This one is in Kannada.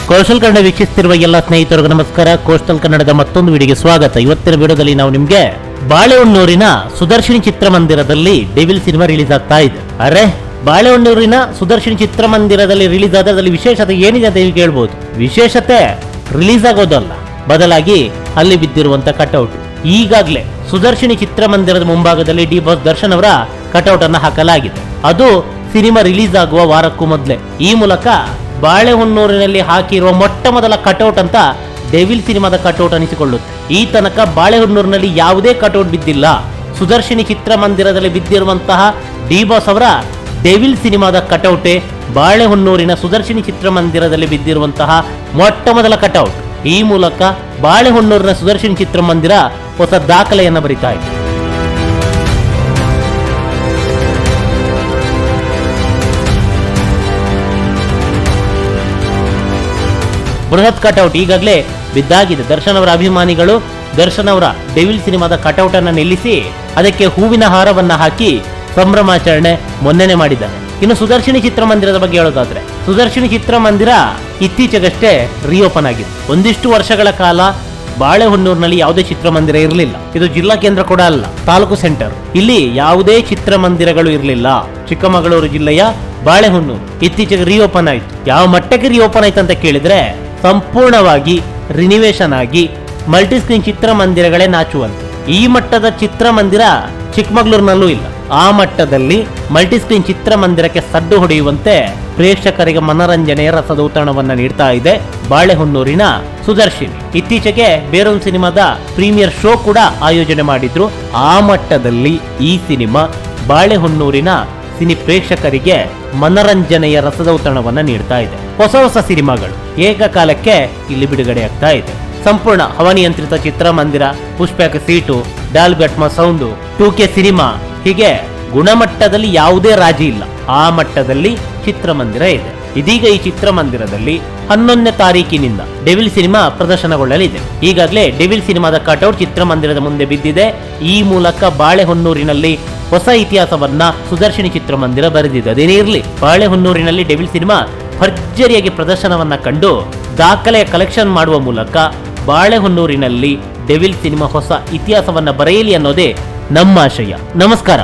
ಕೋಸ್ಟಲ್ ಕನ್ನಡ ವೀಕ್ಷಿಸುತ್ತಿರುವ ಎಲ್ಲ ಸ್ನೇಹಿತರಿಗೂ ನಮಸ್ಕಾರ. ಕೋಸ್ಟಲ್ ಕನ್ನಡದ ಮತ್ತೊಂದು ವಿಡಿಯೋಗೆ ಸ್ವಾಗತ. ಇವತ್ತಿನ ವಿಡಿಯೋದಲ್ಲಿ ನಾವು ನಿಮ್ಗೆ ಬಾಳೆಹೊನ್ನೂರಿನ ಸುದರ್ಶಿನಿ ಚಿತ್ರಮಂದಿರದಲ್ಲಿ ಡೆವಿಲ್ ಸಿನಿಮಾ ರಿಲೀಸ್ ಆಗ್ತಾ ಇದೆ. ಬಾಳೆಹೊನ್ನೂರಿನ ಸುದರ್ಶಿನಿ ಚಿತ್ರಮಂದಿರದಲ್ಲಿ ರಿಲೀಸ್ ಆದಲ್ಲಿ ವಿಶೇಷತೆ ಏನಿದೆ ಅಂತ ನೀವು ಕೇಳ್ಬೋದು. ವಿಶೇಷತೆ ರಿಲೀಸ್ ಆಗೋದಲ್ಲ, ಬದಲಾಗಿ ಅಲ್ಲಿ ಬಿದ್ದಿರುವಂತ ಕಟೌಟ್. ಈಗಾಗಲೇ ಸುದರ್ಶಿನಿ ಚಿತ್ರಮಂದಿರದ ಮುಂಭಾಗದಲ್ಲಿ ಡಿ ಬಾಸ್ ದರ್ಶನ್ ಅವರ ಕಟೌಟ್ ಅನ್ನು ಹಾಕಲಾಗಿದೆ. ಅದು ಸಿನಿಮಾ ರಿಲೀಸ್ ಆಗುವ ವಾರಕ್ಕೂ ಮೊದಲೇ. ಈ ಮೂಲಕ ಬಾಳೆಹೊನ್ನೂರಿನಲ್ಲಿ ಹಾಕಿರುವ ಮೊಟ್ಟ ಮೊದಲ ಕಟೌಟ್ ಅಂತ ಡೆವಿಲ್ ಸಿನಿಮಾದ ಕಟೌಟ್ ಅನಿಸಿಕೊಳ್ಳುತ್ತೆ. ಈ ತನಕ ಬಾಳೆಹೊನ್ನೂರಿನಲ್ಲಿ ಯಾವುದೇ ಕಟೌಟ್ ಬಿದ್ದಿಲ್ಲ. ಸುದರ್ಶಿನಿ ಚಿತ್ರಮಂದಿರದಲ್ಲಿ ಬಿದ್ದಿರುವಂತಹ ಡಿ ಬಾಸ್ ಅವರ ಡೆವಿಲ್ ಸಿನಿಮಾದ ಕಟೌಟೇ ಬಾಳೆಹೊನ್ನೂರಿನ ಸುದರ್ಶಿನಿ ಚಿತ್ರಮಂದಿರದಲ್ಲಿ ಬಿದ್ದಿರುವಂತಹ ಮೊಟ್ಟ ಮೊದಲ ಕಟೌಟ್. ಈ ಮೂಲಕ ಬಾಳೆಹೊನ್ನೂರಿನ ಸುದರ್ಶಿನಿ ಚಿತ್ರಮಂದಿರ ಹೊಸ ದಾಖಲೆಯನ್ನು ಬರಿತಾ ಇದೆ. ಬೃಹತ್ ಕಟೌಟ್ ಈಗಾಗಲೇ ಬಿದ್ದಾಗಿದೆ. ದರ್ಶನ್ ಅವರ ಅಭಿಮಾನಿಗಳು ದರ್ಶನ್ ಅವರ ಡೆವಿಲ್ ಸಿನಿಮಾದ ಕಟೌಟ್ ಅನ್ನು ನಿಲ್ಲಿಸಿ ಅದಕ್ಕೆ ಹೂವಿನ ಹಾರವನ್ನ ಹಾಕಿ ಸಂಭ್ರಮಾಚರಣೆ ಮೊನ್ನೆನೆ ಮಾಡಿದ್ದಾರೆ. ಇನ್ನು ಸುದರ್ಶಿನಿ ಚಿತ್ರಮಂದಿರದ ಬಗ್ಗೆ ಹೇಳೋದಾದ್ರೆ, ಸುದರ್ಶಿನಿ ಚಿತ್ರಮಂದಿರ ಇತ್ತೀಚೆಗಷ್ಟೇ ರಿಓಪನ್ ಆಗಿದೆ. ಒಂದಿಷ್ಟು ವರ್ಷಗಳ ಕಾಲ ಬಾಳೆಹೊನ್ನೂರಿನಲ್ಲಿ ಯಾವುದೇ ಚಿತ್ರಮಂದಿರ ಇರಲಿಲ್ಲ. ಇದು ಜಿಲ್ಲಾ ಕೇಂದ್ರ ಕೂಡ ಅಲ್ಲ, ತಾಲೂಕು ಸೆಂಟರ್. ಇಲ್ಲಿ ಯಾವುದೇ ಚಿತ್ರಮಂದಿರಗಳು ಇರಲಿಲ್ಲ. ಚಿಕ್ಕಮಗಳೂರು ಜಿಲ್ಲೆಯ ಬಾಳೆಹೊನ್ನೂರು ಇತ್ತೀಚೆಗೆ ರಿಓಪನ್ ಆಯ್ತು. ಯಾವ ಮಟ್ಟಕ್ಕೆ ರಿಓಪನ್ ಆಯ್ತು ಅಂತ ಕೇಳಿದ್ರೆ, ಸಂಪೂರ್ಣವಾಗಿ ರಿನಿವೇಶನ್ ಆಗಿ ಮಲ್ಟಿ ಸ್ಕ್ರೀನ್ ಚಿತ್ರಮಂದಿರಗಳೇ ನಾಚುವಂತೆ. ಈ ಮಟ್ಟದ ಚಿತ್ರಮಂದಿರ ಚಿಕ್ಕಮಗಳೂರಿನಲ್ಲೂ ಇಲ್ಲ. ಆ ಮಟ್ಟದಲ್ಲಿ ಮಲ್ಟಿ ಸ್ಕ್ರೀನ್ ಚಿತ್ರಮಂದಿರಕ್ಕೆ ಸಡ್ಡು ಹೊಡೆಯುವಂತೆ ಪ್ರೇಕ್ಷಕರಿಗೆ ಮನರಂಜನೆಯ ರಸದೌತಣವನ್ನ ನೀಡ್ತಾ ಇದೆ ಬಾಳೆಹೊನ್ನೂರಿನ ಸುದರ್ಶಿನಿ. ಇತ್ತೀಚೆಗೆ ಬೇರೊಂದು ಸಿನಿಮಾದ ಪ್ರೀಮಿಯರ್ ಶೋ ಕೂಡ ಆಯೋಜನೆ ಮಾಡಿದ್ರು. ಆ ಮಟ್ಟದಲ್ಲಿ ಈ ಸಿನಿಮಾ ಬಾಳೆಹೊನ್ನೂರಿನ ಸಿನಿ ಪ್ರೇಕ್ಷಕರಿಗೆ ಮನರಂಜನೆಯ ರಸದೌತಣವನ್ನ ನೀಡ್ತಾ ಇದೆ. ಹೊಸ ಹೊಸ ಸಿನಿಮಾಗಳು ಏಕಕಾಲಕ್ಕೆ ಇಲ್ಲಿ ಬಿಡುಗಡೆ ಆಗ್ತಾ ಇದೆ. ಸಂಪೂರ್ಣ ಹವಾನಿಯಂತ್ರಿತ ಚಿತ್ರಮಂದಿರ, Pushpaka seat, Dolby Atmos sound, 2K cinema, ಹೀಗೆ ಗುಣಮಟ್ಟದಲ್ಲಿ ಯಾವುದೇ ರಾಜಿ ಇಲ್ಲ. ಆ ಮಟ್ಟದಲ್ಲಿ ಚಿತ್ರಮಂದಿರ ಇದೆ. ಇದೀಗ ಈ ಚಿತ್ರಮಂದಿರದಲ್ಲಿ 11ನೇ ತಾರೀಕಿನಿಂದ ಡೆವಿಲ್ ಸಿನಿಮಾ ಪ್ರದರ್ಶನಗೊಳ್ಳಲಿದೆ. ಈಗಾಗಲೇ ಡೆವಿಲ್ ಸಿನಿಮಾದ ಕಟೌಟ್ ಚಿತ್ರಮಂದಿರದ ಮುಂದೆ ಬಿದ್ದಿದೆ. ಈ ಮೂಲಕ ಬಾಳೆಹೊನ್ನೂರಿನಲ್ಲಿ ಹೊಸ ಇತಿಹಾಸವನ್ನ ಸುದರ್ಶಿನಿ ಚಿತ್ರಮಂದಿರ ಬರೆದಿದೆ. ಅದೇನೇ ಇರಲಿ, ಬಾಳೆಹೊನ್ನೂರಿನಲ್ಲಿ ಡೆವಿಲ್ ಸಿನಿಮಾ ಭರ್ಜರಿಯಾಗಿ ಪ್ರದರ್ಶನವನ್ನ ಕಂಡು ದಾಖಲೆಯ ಕಲೆಕ್ಷನ್ ಮಾಡುವ ಮೂಲಕ ಬಾಳೆಹೊನ್ನೂರಿನಲ್ಲಿ ಡೆವಿಲ್ ಸಿನಿಮಾ ಹೊಸ ಇತಿಹಾಸವನ್ನ ಬರೆಯಲಿ ಅನ್ನೋದೇ ನಮ್ಮ ಆಶಯ. ನಮಸ್ಕಾರ.